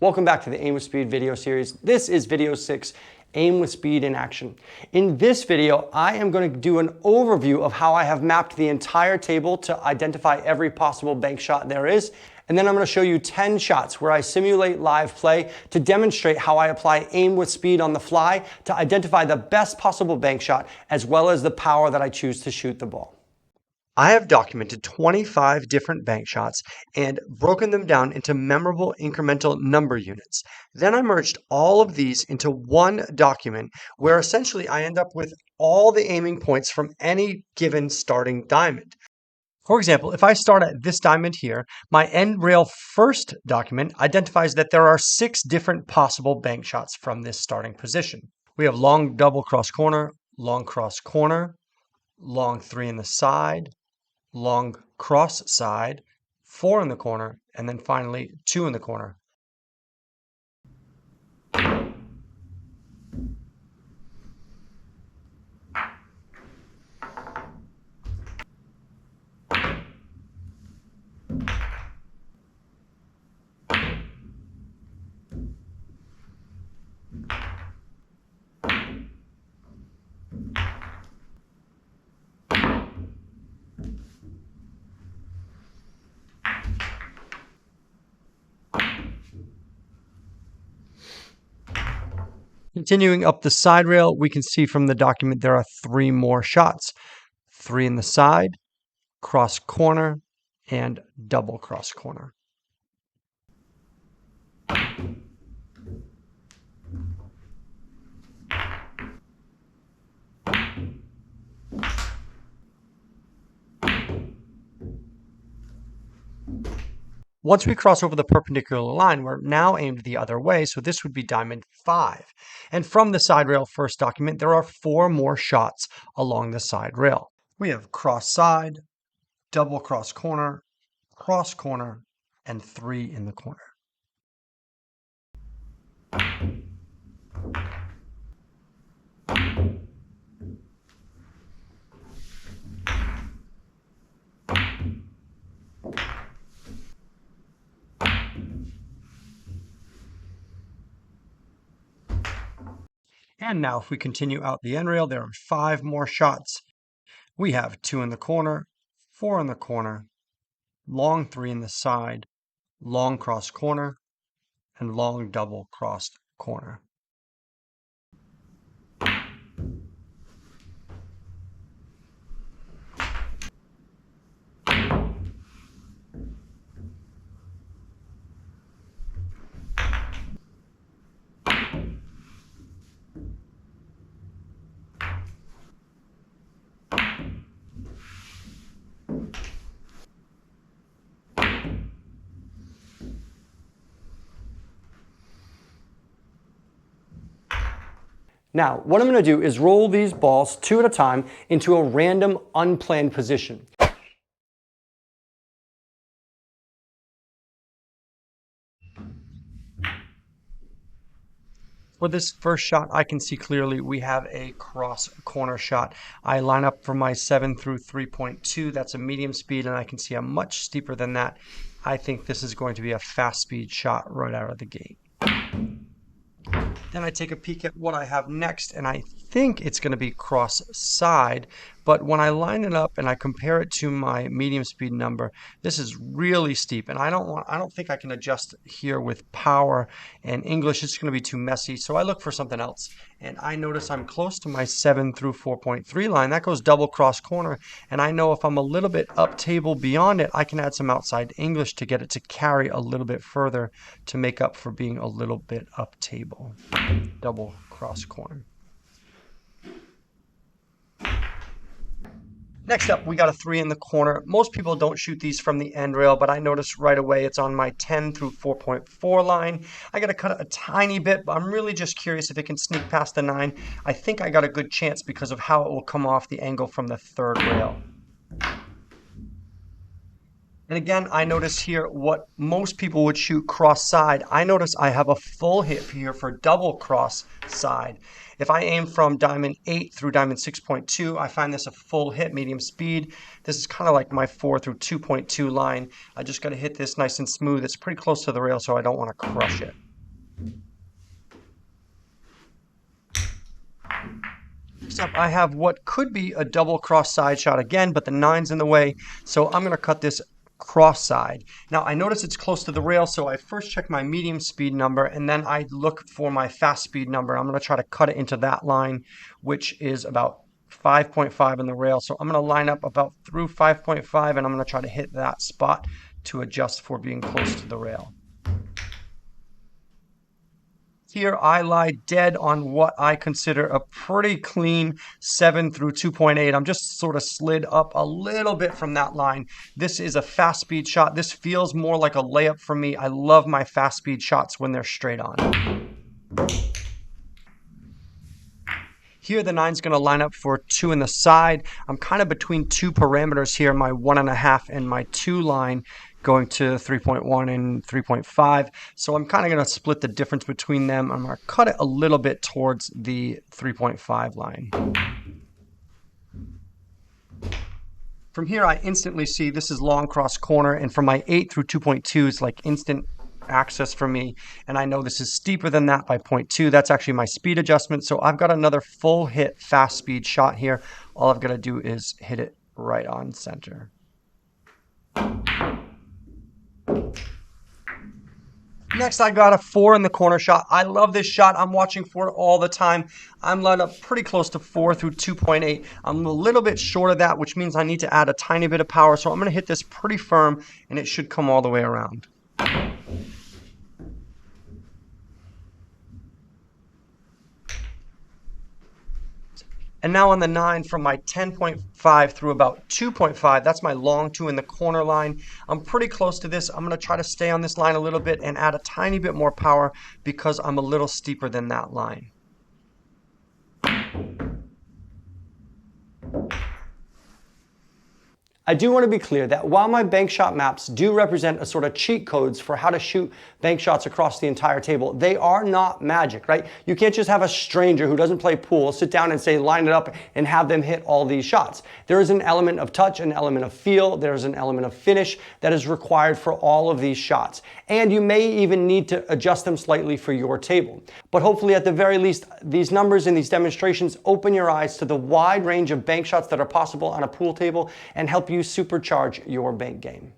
Welcome back to the Aim with Speed video series. This is video 6, Aim with Speed in Action. In this video, I am going to do an overview of how I have mapped the entire table to identify every possible bank shot there is. And then I'm going to show you 10 shots where I simulate live play to demonstrate how I apply aim with speed on the fly to identify the best possible bank shot as well as the power that I choose to shoot the ball. I have documented 25 different bank shots and broken them down into memorable incremental number units. Then I merged all of these into one document where essentially I end up with all the aiming points from any given starting diamond. For example, if I start at this diamond here, my end rail first document identifies that there are 6 different possible bank shots from this starting position. We have long double cross corner, long cross corner, long 3 in the side, long cross side, 4 in the corner, and then finally 2 in the corner. Continuing up the side rail, we can see from the document there are 3 more shots. 3 in the side, cross corner, and double cross corner. Once we cross over the perpendicular line, we're now aimed the other way, so this would be diamond 5. And from the side rail first document, there are 4 more shots along the side rail. We have cross side, double cross corner, and 3 in the corner. And now if we continue out the end rail, there are 5 more shots. We have 2 in the corner, 4 in the corner, long 3 in the side, long cross corner, and long double crossed corner. Now, what I'm going to do is roll these balls 2 at a time into a random unplanned position. For this first shot, I can see clearly we have a cross corner shot. I line up for my 7 through 3.2. That's a medium speed, and I can see a much steeper than that. I think this is going to be a fast speed shot right out of the gate. Then I take a peek at what I have next, and I think it's going to be cross side, but when I line it up and I compare it to my medium speed number, this is really steep, and I don't think I can adjust here with power and English. It's going to be too messy, so I look for something else, and I notice I'm close to my 7 through 4.3 line. That goes double cross corner, and I know if I'm a little bit up table beyond it, I can add some outside English to get it to carry a little bit further to make up for being a little bit up table. Double cross corner. Next up, we got a 3 in the corner. Most people don't shoot these from the end rail, but I noticed right away it's on my 10 through 4.4 line. I got to cut it a tiny bit, but I'm really just curious if it can sneak past the 9. I think I got a good chance because of how it will come off the angle from the 3rd rail. And again, I notice here what most people would shoot cross side. I notice I have a full hit here for double cross side. If I aim from diamond 8 through diamond 6.2, I find this a full hit, medium speed. This is kind of like my 4 through 2.2 line. I just got to hit this nice and smooth. It's pretty close to the rail, so I don't want to crush it. Next up, I have what could be a double cross side shot again, but the 9's in the way, so I'm going to cut this cross side. Now I notice it's close to the rail, so I first check my medium speed number and then I look for my fast speed number. I'm going to try to cut it into that line, which is about 5.5 in the rail. So I'm going to line up about through 5.5 and I'm going to try to hit that spot to adjust for being close to the rail. Here I lie dead on what I consider a pretty clean 7 through 2.8. I'm just sort of slid up a little bit from that line. This is a fast speed shot. This feels more like a layup for me. I love my fast speed shots when they're straight on. Here the 9's going to line up for 2 in the side. I'm kind of between two parameters here, my 1.5 and my 2 line, going to 3.1 and 3.5. So I'm kind of going to split the difference between them. I'm going to cut it a little bit towards the 3.5 line. From here I instantly see this is long cross corner, and from my 8 through 2.2 it's like instant access for me, and I know this is steeper than that by 0.2. That's actually my speed adjustment. So I've got another full hit fast speed shot here. All I've got to do is hit it right on center. Next, I got a 4 in the corner shot. I love this shot. I'm watching for it all the time. I'm lined up pretty close to 4 through 2.8. I'm a little bit short of that, which means I need to add a tiny bit of power. So I'm going to hit this pretty firm, and it should come all the way around. And now on the 9, from my 10.5 through about 2.5, that's my long 2 in the corner line. I'm pretty close to this. I'm going to try to stay on this line a little bit and add a tiny bit more power because I'm a little steeper than that line. I do want to be clear that while my bank shot maps do represent a sort of cheat codes for how to shoot bank shots across the entire table, they are not magic, right? You can't just have a stranger who doesn't play pool sit down and say line it up and have them hit all these shots. There is an element of touch, an element of feel, there's an element of finish that is required for all of these shots. And you may even need to adjust them slightly for your table. But hopefully at the very least, these numbers in these demonstrations open your eyes to the wide range of bank shots that are possible on a pool table and help you supercharge your bank game.